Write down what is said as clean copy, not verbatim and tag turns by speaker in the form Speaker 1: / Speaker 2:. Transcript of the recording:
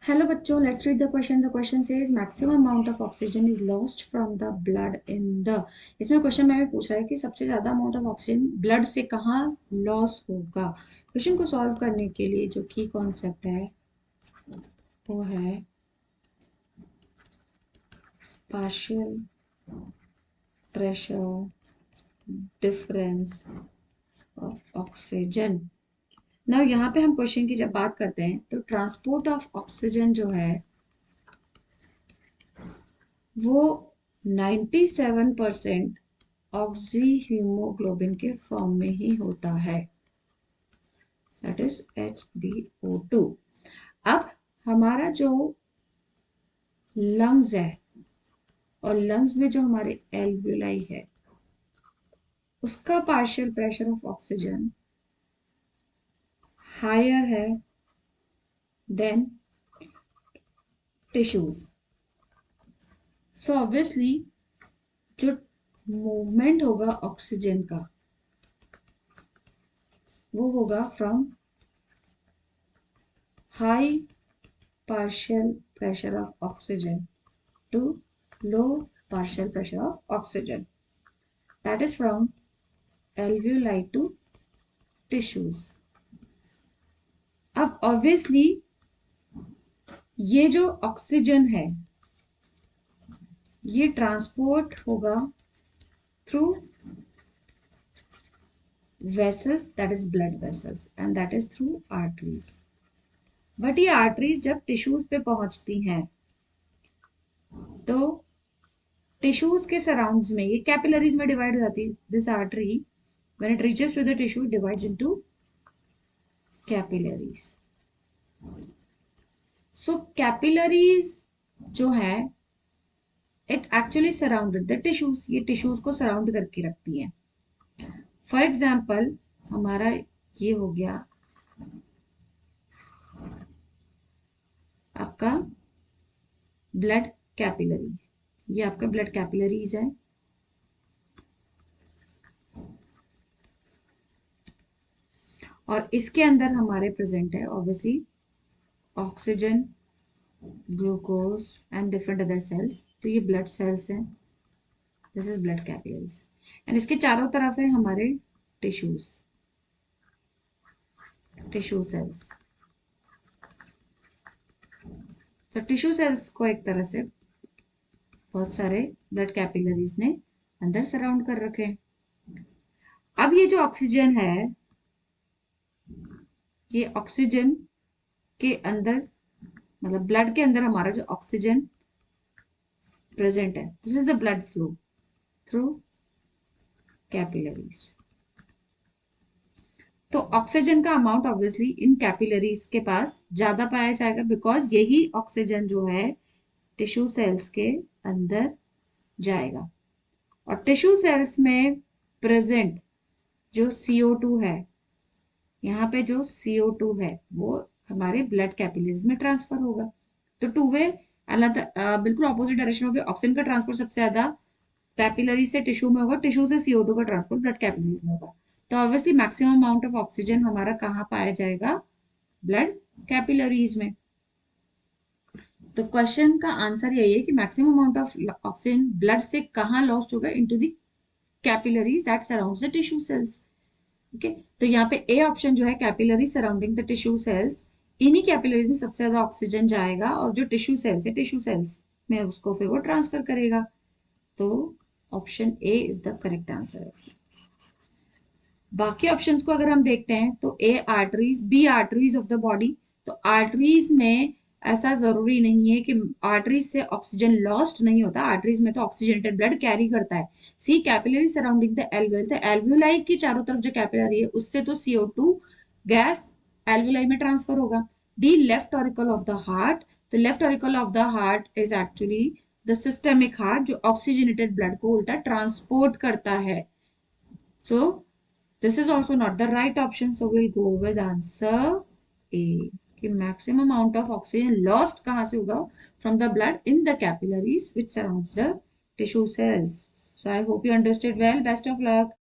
Speaker 1: Hello बच्चों, let's read the question. The question says maximum amount of oxygen is lost from the blood in the. इसमें question में पूछ रहा है कि सबसे ज्यादा अमाउंट ऑफ ऑक्सीजन ब्लड से कहाँ लॉस होगा. क्वेश्चन को सॉल्व करने के लिए जो की कॉन्सेप्ट है वो है partial pressure difference of oxygen. Now यहाँ पे हम क्वेश्चन की जब बात करते हैं तो ट्रांसपोर्ट ऑफ ऑक्सीजन जो है वो 97% ऑक्सी हीमोग्लोबिन के फॉर्म में ही होता है, दैट इज HbO2. अब हमारा जो लंग्स है और लंग्स में जो हमारे एल्वियोलाई है उसका partial pressure of oxygen higher है देन टिश्यूज. सो ऑब्वियसली जो मूवमेंट होगा ऑक्सीजन का वो होगा from high partial pressure of oxygen to low partial pressure of oxygen, that is from alveoli to tissues. अब obviously ये जो ऑक्सीजन है ये ट्रांसपोर्ट होगा through vessels, that is blood vessels, and that is through arteries. But ये arteries जब tissues पे पहुंचती हैं तो टिश्यूज के सराउंड्स में ये कैपिलरीज में डिवाइड हो जाती है. This artery when it reaches to the tissue divides into capillaries. So capillaries जो है it actually surrounded the tissues. ये टिश्यूज को सराउंड करके रखती हैं. फॉर एग्जाम्पल हमारा ये हो गया आपका ब्लड कैपिलरीज. ये आपका ब्लड कैपिलरीज है. और इसके अंदर हमारे प्रेजेंट है obviously oxygen, glucose and different other sales. तो ये ब्लड सेल्स हैं. This is blood capillaries. And इसके चारों तरफ है हमारे टिश्यूज, टिश्यू सेल्स. तो टिश्यू सेल्स को एक तरह से बहुत सारे ब्लड कैपिलरीज ने अंदर सराउंड कर रखे हैं. अब ये जो ऑक्सीजन है ये ऑक्सीजन के अंदर मतलब ब्लड के अंदर हमारा जो ऑक्सीजन प्रेजेंट है this is the blood flow through capillaries. तो ऑक्सीजन का अमाउंट ऑब्वियसली इन कैपिलरीज के पास ज्यादा पाया जाएगा बिकॉज यही ऑक्सीजन जो है टिश्यू सेल्स के अंदर जाएगा. और टिश्यू सेल्स में प्रेजेंट जो CO2 है, यहाँ पे जो CO2 है वो हमारे ब्लड कैपिलरीज में ट्रांसफर होगा. तो टू वे बिल्कुल ऑपोजिट डायरेक्शन हो गया. ऑक्सीजन का ट्रांसपोर्ट सबसे ज्यादा कैपिलरी से टिश्यू में होगा, टिश्यू से CO2 का ट्रांसपोर्ट ब्लड कैपिलरीज में होगा. तो obviously maximum amount of oxygen हमारा कहाँ पाया जाएगा? ब्लड कैपिलरीज में. तो क्वेश्चन का आंसर यही है कि maximum amount of oxygen blood से कहाँ लॉस्ट होगा? Into the capillaries that surrounds the tissue cells. Okay, तो यहाँ पे ए ऑप्शन जो है capillary surrounding the tissue cells, इन्हीं कैपिलरीज में सबसे ज्यादा ऑक्सीजन जाएगा और जो टिश्यू सेल्स है टिश्यू सेल्स में उसको फिर वो ट्रांसफर करेगा. तो option A is the correct answer. बाकी ऑप्शंस को अगर हम देखते हैं तो ए arteries, B arteries of the body. तो आर्टरीज में ऐसा जरूरी नहीं है कि आर्टरीज से ऑक्सीजन लॉस्ट नहीं होता. आर्टरीज में तो ऑक्सीजनेटेड ब्लड कैरी करता है. C capillary surrounding the alveoli, तो एल्वियोलाई की चारों तरफ जो कैपिलरी है उससे तो CO2 गैस एल्वियोलाई में ट्रांसफर होगा. D left auricle of the heart. तो left auricle of the heart is actually the systemic heart जो ऑक्सीजनेटेड ब्लड को उल्टा ट्रांसपोर्ट करता है. सो this is also not the right option, so we'll go with answer A कि maximum amount of oxygen lost कहाँ से होगा? From the blood in the capillaries which surrounds the tissue cells. So I hope you understood well. Best of luck.